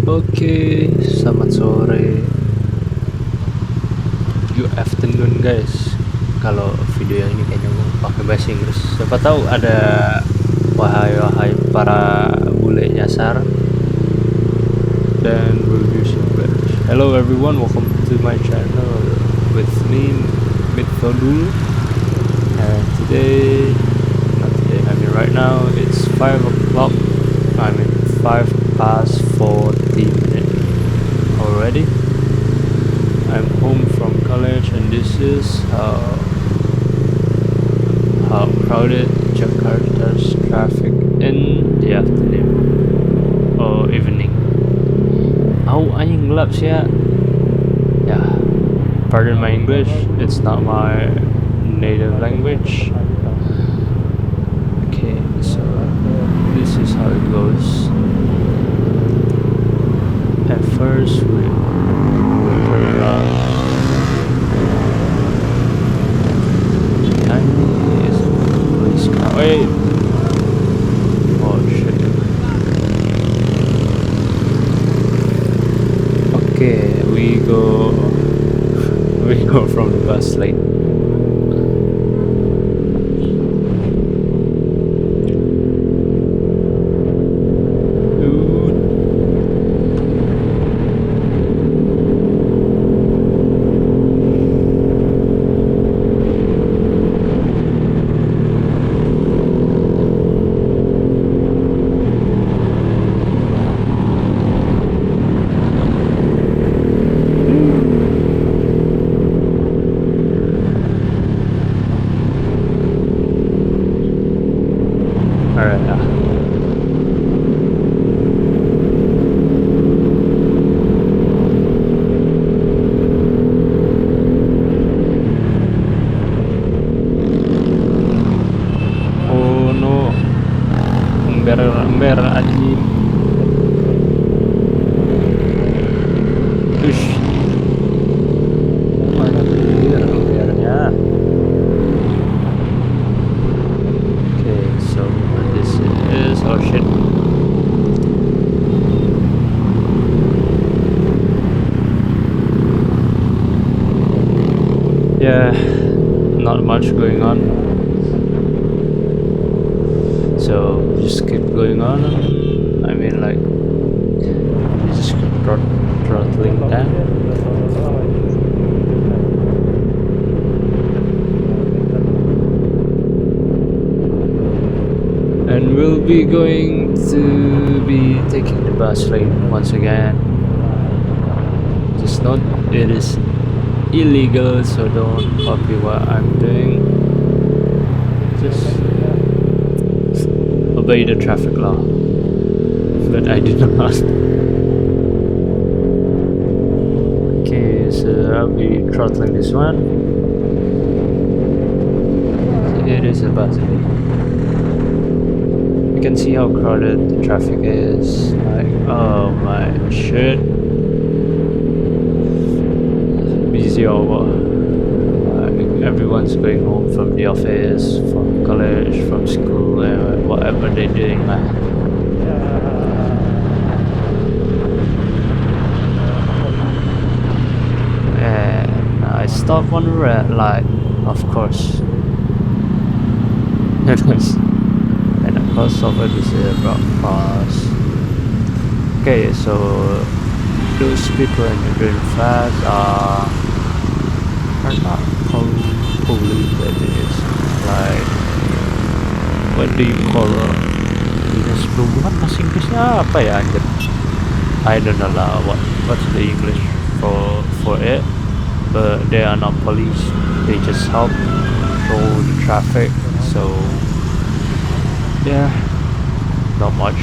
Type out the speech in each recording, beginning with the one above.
Oke, selamat sore. Good afternoon guys. Kalau video ini kayaknya gue pakai bahasa Inggris. Siapa tahu ada wahai para bule nyasar dan review English. Hello everyone, welcome to my channel with me, Mithodul. And right now it's 5 o'clock. 5 past 40 minutes already. I'm home from college, and this is how crowded Jakarta's traffic in the afternoon or evening. Anjing gelap sih ya. Pardon my English, it's not my native language. Okay, so this is how it goes. At first we turn around. Behind me is a police car. Wait! Oh shit. Okay, we go from the bus lane. Ember anjing. Ush. Mana embernya? Okay, so this is oh shit. Yeah, not much going on. So just keep going on. Just keep throttling down. And we'll be going to be taking the bus lane once again. Just note it is illegal, so don't copy what I'm doing. Just obey the traffic law, but I did not. Okay, so I'll be throttling this one. It is a bus lane. You can see how crowded the traffic is. Like, oh my shit, busy over. Everyone's going home from the office, from college, from school, and whatever they're doing. And I stopped on the red light, of course. And I crossed over the zebra cross. Okay, so those people in the green flags are not police. That is like, what do you call dinas perhubungan bahasa Inggrisnya apa ya anjir? I don't know lah what's the English for it, but they are not police. They just help control the traffic. So yeah, not much.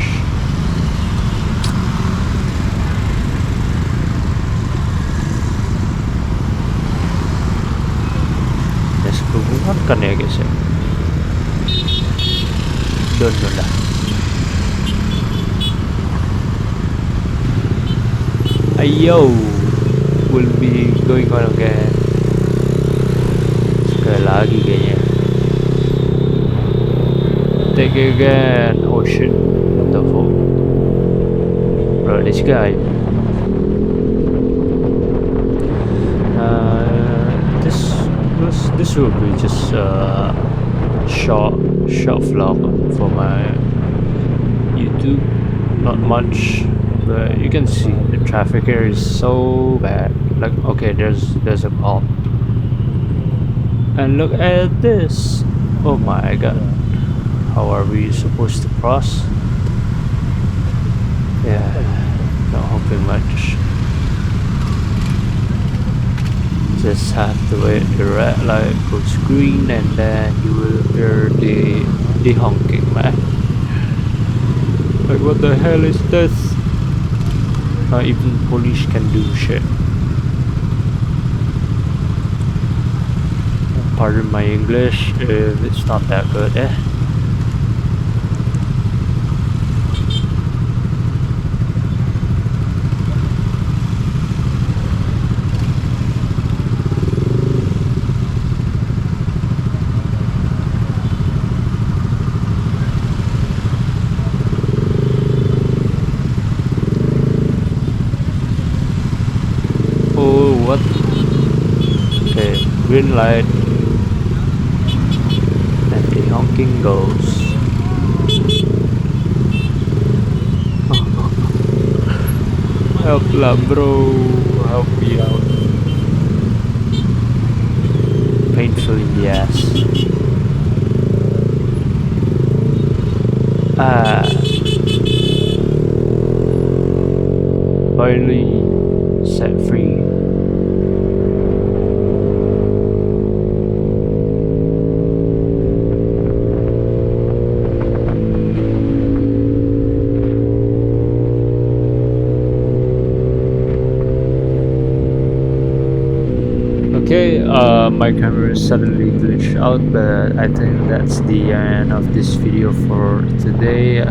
Perhubungan kan ya guys ya. Don't know lah. Ayo, will be going on again. Sekali lagi kayaknya. Take it again. Oh shit, what the fuck, bro? this guy. This will be just a short vlog for my YouTube. Not much, but you can see the traffic here is so bad. Like, okay, there's a cop, and look at this. Oh my god, how are we supposed to cross? Yeah, not hoping much. Just have to wait the red light goes green, and then you will hear the honking, man. Like, what the hell is this? Not even police can do shit. Pardon my English if it's not that good, eh? Oh, what? Okay, green light. And the honking goes. Help lah, bro. Help me out. Painfully, yes. Finally set free. Okay, my camera suddenly glitched out, but I think that's the end of this video for today.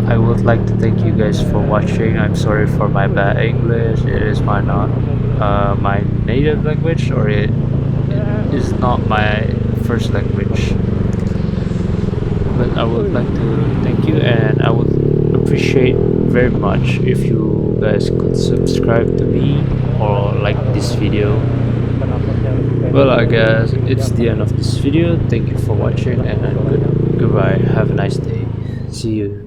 I would like to thank you guys for watching. I'm sorry for my bad English. It is my native language, or it is not my first language. But I would like to thank you, and I would appreciate very much if you guys could subscribe to me or like this video. Well, I guess it's the end of this video. Thank you for watching, and goodbye. Have a nice day. See you.